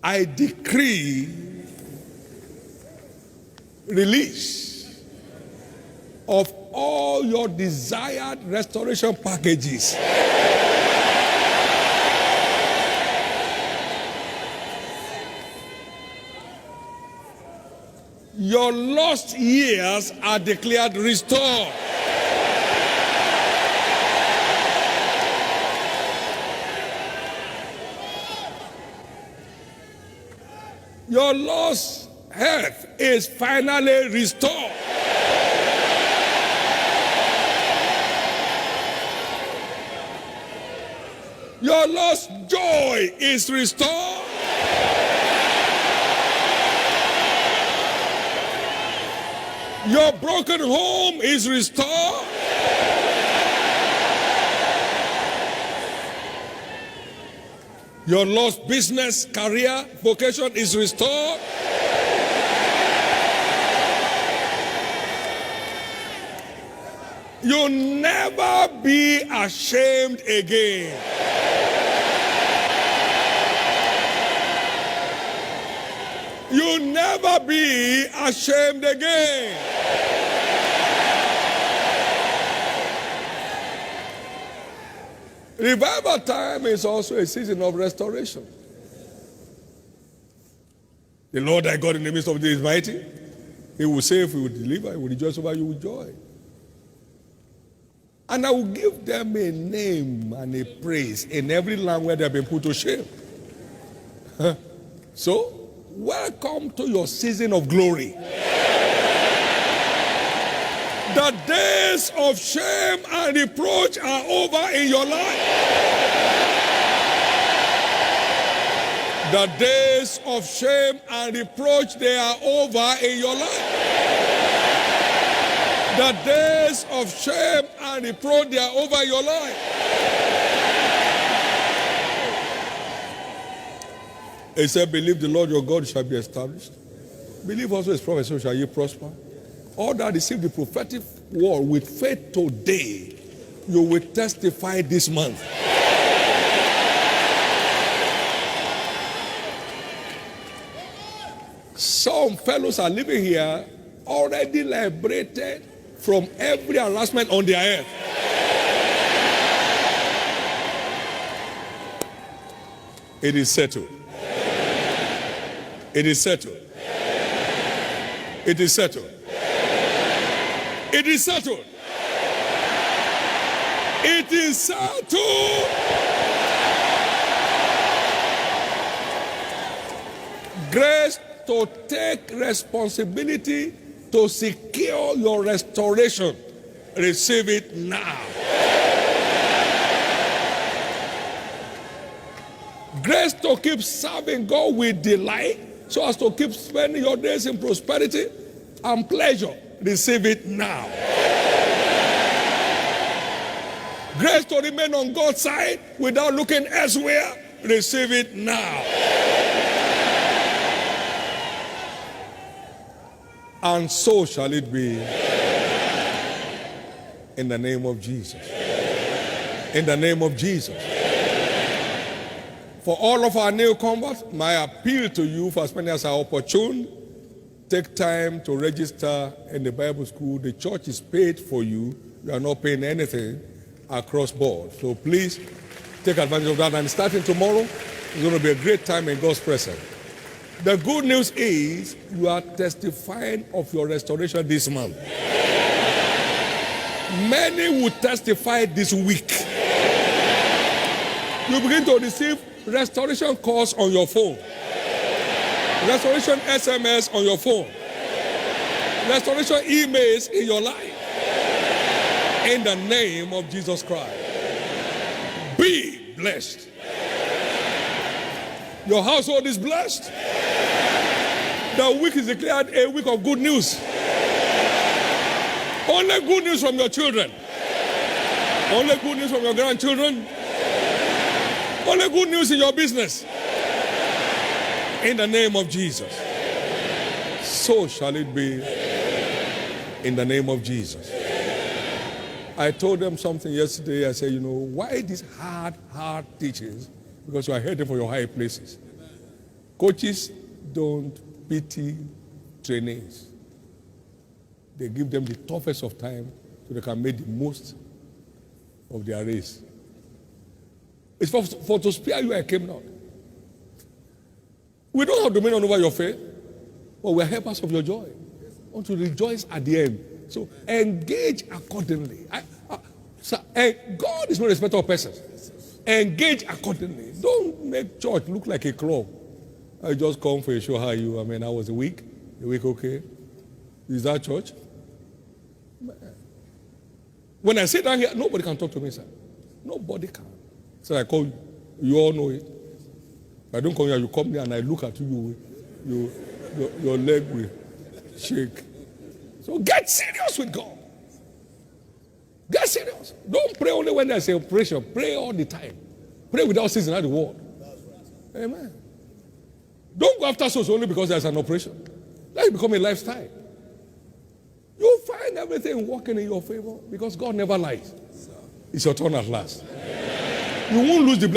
I decree release of all your desired restoration packages. Your lost years are declared restored. Your lost health is finally restored. Your lost joy is restored. Your broken home is restored. Your lost business, career, vocation is restored. You'll never be ashamed again. You'll never be ashamed again. Revival time is also a season of restoration. The Lord thy God in the midst of thee is mighty. He will save, he will deliver, he will rejoice over you with joy. And I will give them a name and a praise in every land where they have been put to shame. So, welcome to your season of glory. The days of shame and reproach are over in your life. The days of shame and reproach, they are over in your life. The days of shame and reproach, they are over in your life. He said, believe the Lord your God shall be established. Believe also his prophet, so shall you prosper. All that receive the prophetic word with faith today, you will testify this month. Some fellows are living here already liberated from every harassment on their head. It is settled. It is settled. It is settled. It is settled. It is settled. Grace to take responsibility to secure your restoration. Receive it now. Grace to keep serving God with delight so as to keep spending your days in prosperity and pleasure. Receive it now. Grace to remain on God's side without looking elsewhere. Receive it now. And so shall it be in the name of Jesus. In the name of Jesus. For all of our newcomers, my appeal to you for as many as are opportune, take time to register in the Bible school. The church is paid for you. You are not paying anything across board. So please take advantage of that. And starting tomorrow, it's going to be a great time in God's presence. The good news is you are testifying of your restoration this month. Many will testify this week. You begin to receive restoration calls on your phone. Restoration SMS on your phone. Restoration emails in your life. In the name of Jesus Christ. Be blessed. Your household is blessed. The week is declared a week of good news. Only good news from your children. Only good news from your grandchildren. Only good news in your business. In the name of Jesus. So shall it be in the name of Jesus. I told them something yesterday. I said, you know, why these hard teachings? Because you are heading for your high places. Coaches don't pity trainees. They give them the toughest of time so they can make the most of their race. It's for to spare you I came not. We don't have dominion over your faith, but we're helpers of your joy. I want to rejoice at the end. So engage accordingly. And God is not a respecter of persons. Engage accordingly. Don't make church look like a club. I just come for a show. How are you? I mean, I was a week okay. Is that church? When I sit down here, nobody can talk to me, sir. Nobody can. So I call you. You all know it. If I don't come here, you come here and I look at you, your leg will shake. So get serious with God. Get serious. Don't pray only when there's a operation. Pray all the time. Pray without ceasing at the word. Amen. Don't go after souls only because there's an operation. Let it become a lifestyle. You'll find everything working in your favor because God never lies. It's your turn at last. You won't lose the